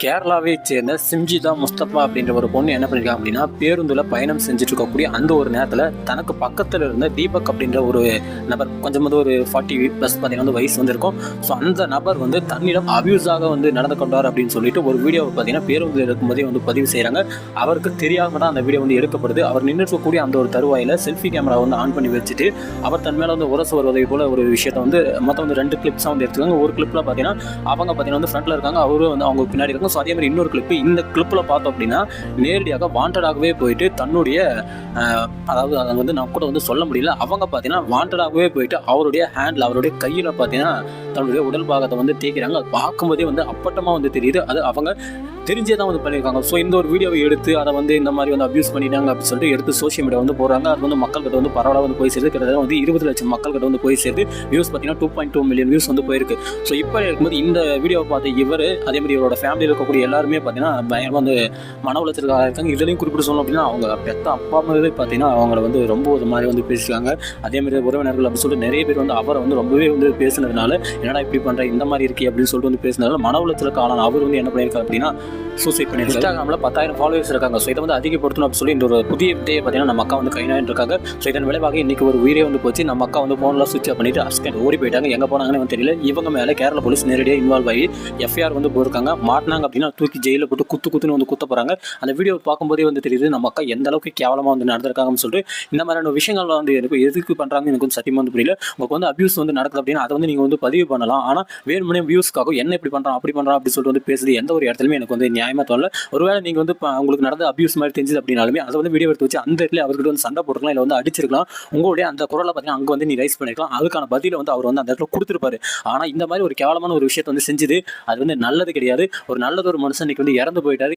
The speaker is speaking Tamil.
கேரளாவை சேர்ந்த சிம்ஜிதா முஸ்தபா அப்படின்ற ஒரு பொண்ணு என்ன பண்ணியிருக்காங்க அப்படின்னா, பேருந்தில் பயணம் செஞ்சுட்டு இருக்கக்கூடிய அந்த ஒரு நேரத்தில் தனக்கு பக்கத்தில் இருந்த தீபக் அப்படின்ற ஒரு நபர், கொஞ்சம் வந்து ஒரு 40+ பார்த்தீங்கன்னா வந்து வயசு வந்து இருக்கும். ஸோ அந்த நபர் வந்து தன்னிடம் அபியூஸாக வந்து நடந்து கொண்டார் அப்படின்னு சொல்லிட்டு ஒரு வீடியோவை பார்த்தீங்கன்னா பேருந்தில் இருக்கும்போதே வந்து பதிவு செய்கிறாங்க. அவருக்கு தெரியாம தான் அந்த வீடியோ வந்து எடுக்கப்படுது. அவர் நின்று இருக்கக்கூடிய அந்த ஒரு தருவாயில் செல்ஃபி கேமரா வந்து ஆன் பண்ணி வச்சுட்டு அவர் தன் மேலே வந்து உரசு வருவதை போல ஒரு விஷயத்தை வந்து மொத்தம் வந்து 2 கிளிப்ஸாக வந்து எடுத்துக்காங்க. ஒரு கிளிப்பில் பார்த்தீங்கன்னா அவங்க பார்த்தீங்கன்னா வந்து ஃப்ரண்ட்டில் இருக்காங்க, அவரும் வந்து அவங்க பின்னாடி இருக்காங்க. ஸோ அதே மாதிரி இன்னொரு கிளிப்பு, இந்த கிளிப்பில் பார்த்தோம் அப்படின்னா நேரடியாக வாண்டடாகவே போயிட்டு தன்னுடைய அதாவது அதை வந்து நான் கூட வந்து சொல்ல முடியல, அவங்க பார்த்தீங்கன்னா வாண்டடாகவே போயிட்டு அவருடைய ஹேண்டில், அவருடைய கையில் பார்த்தீங்கன்னா தன்னுடைய உடல் பாகத்தை வந்து தேய்க்கிறாங்க. அது பார்க்கும்போதே வந்து அப்பட்டமாக வந்து தெரியுது, அது அவங்க தெரிஞ்சே தான் வந்து பண்ணியிருக்காங்க. ஸோ இந்த ஒரு வீடியோவை எடுத்து அதை வந்து இந்த மாதிரி வந்து அப்யூஸ் பண்ணிட்டாங்க அப்படின்னு சொல்லிட்டு எடுத்து சோஷியல் மீடியா வந்து போடுறாங்க. அது வந்து மக்கள்கிட்ட வந்து பரவலாக வந்து போய் சேருது. கிட்டத்தட்ட வந்து 20 லட்சம் மக்கள்கிட்ட வந்து போய் சேருது. வியூஸ் பார்த்தீங்கன்னா 2.2 மில்லியன் வியூஸ் வந்து போயிருக்கு. ஸோ இப்போ இருக்கும்போது இந்த வீடியோவை பார்த்து இவர், அதே மாதிரி இவரோட ஃபேமிலியில் இருக்கக்கூடிய எல்லாருமே பார்த்தீங்கன்னா பயங்கரமாக வந்து மன உளைச்சலுக்காக இருக்காங்க. இதுலையும் குறிப்பிட்டு சொல்லணும் அப்படின்னா அவங்க பெத்த அப்பா அம்மாவே பார்த்தீங்கன்னா அவங்கள வந்து ரொம்ப ஒரு மாதிரி வந்து பேசியிருக்காங்க. அதேமாதிரி உறவினர்கள் அப்படின்னு சொல்லிட்டு நிறைய பேர் வந்து அவரை வந்து ரொம்பவே வந்து பேசுனதுனால, என்னடா இப்படி பண்ணுற, இந்த மாதிரி இருக்கே அப்படின்னு சொல்லிட்டு வந்து பேசினதால மன உளைச்சலுக்கான அவர் வந்து என்ன பண்ணியிருக்காரு அப்படின்னா சூசைட் பண்ணி இன்ஸ்டாகிராமில் 10,000 ஃபாலோவர்ஸ் இருக்காங்க. ஸோ இதை வந்து அதிகப்படுத்தணும் அப்படின்னு சொல்லி இந்த ஒரு புதிய வித்தையை பார்த்தீங்கன்னா நம்ம அக்கா வந்து கைநாயின்னு இருக்காங்க. ஸோ இதன் விளைவாக இன்றைக்கி ஒரு உயிரே வந்து போச்சு. நம்ம அக்கா வந்து ஃபோன்லாம் சுவிட்ச் ஆஃப் பண்ணிட்டு அஸ்கண்ட் ஓடி போயிட்டாங்க. எங்கே போனாங்கன்னு வந்து தெரியல. இவங்க மேலே கேரளா போலீஸ் நேரடியாக இன்வால்வ் ஆகி எஃப்ஐஆர் வந்து போயிருக்காங்க. மாட்டினாங்க அப்படின்னா தூக்கி ஜெயிலில் போட்டு குத்துன்னு வந்து குத்த போகிறாங்க. அந்த வீடியோ பார்க்கும்போதே வந்து தெரியுது நம்ம அக்கா எந்த அளவுக்கு கேவலமாக வந்து நடந்திருக்காங்கன்னு சொல்லிட்டு. இந்த மாதிரியான விஷயங்கள் வந்து எனக்கு எதுக்கு பண்ணுறாங்க எனக்கு வந்து சத்தியமாக வந்து புரியல. உங்களுக்கு வந்து அபியூஸ் வந்து நடக்குது அப்படின்னா அதை வந்து நீங்கள் வந்து பதிவு பண்ணலாம். ஆனால் வேணுமனே வியூஸ்க்காக என்ன இப்படி பண்ணுறான் அப்படி பண்ணுறான் அப்படின்னு சொல்லிட்டு வந்து பேசுது எந்த ஒரு இடத்துலையுமே எனக்கு வந்து நியாயமாக தோணல. ஒருவேளை நீங்கள் வந்து உங்களுக்கு நடந்த அபியூஸ் மாதிரி தெரிஞ்சது அப்படின்னாலுமே அதை வந்து வீடியோ எடுத்து வச்சு அந்த இடத்துல அவர்கிட்ட வந்து சண்டை போட்டுக்கலாம், இல்லை வந்து அடிச்சிருக்கலாம். உங்களுடைய அந்த குரலை பார்த்தீங்கன்னா அங்கே வந்து நீ ரைஸ் பண்ணிக்கலாம். அதுக்கான பதிலை வந்து அவர் வந்து அந்த இடத்துல கொடுத்துருப்பாரு. ஆனால் இந்த மாதிரி ஒரு கேவலமான ஒரு விஷயத்தை வந்து செஞ்சது அது வந்து நல்லது கிடையாது. ஒரு நல்லது ஒரு மனுஷன் இன்னைக்கு வந்து இறந்து போயிட்டாரு.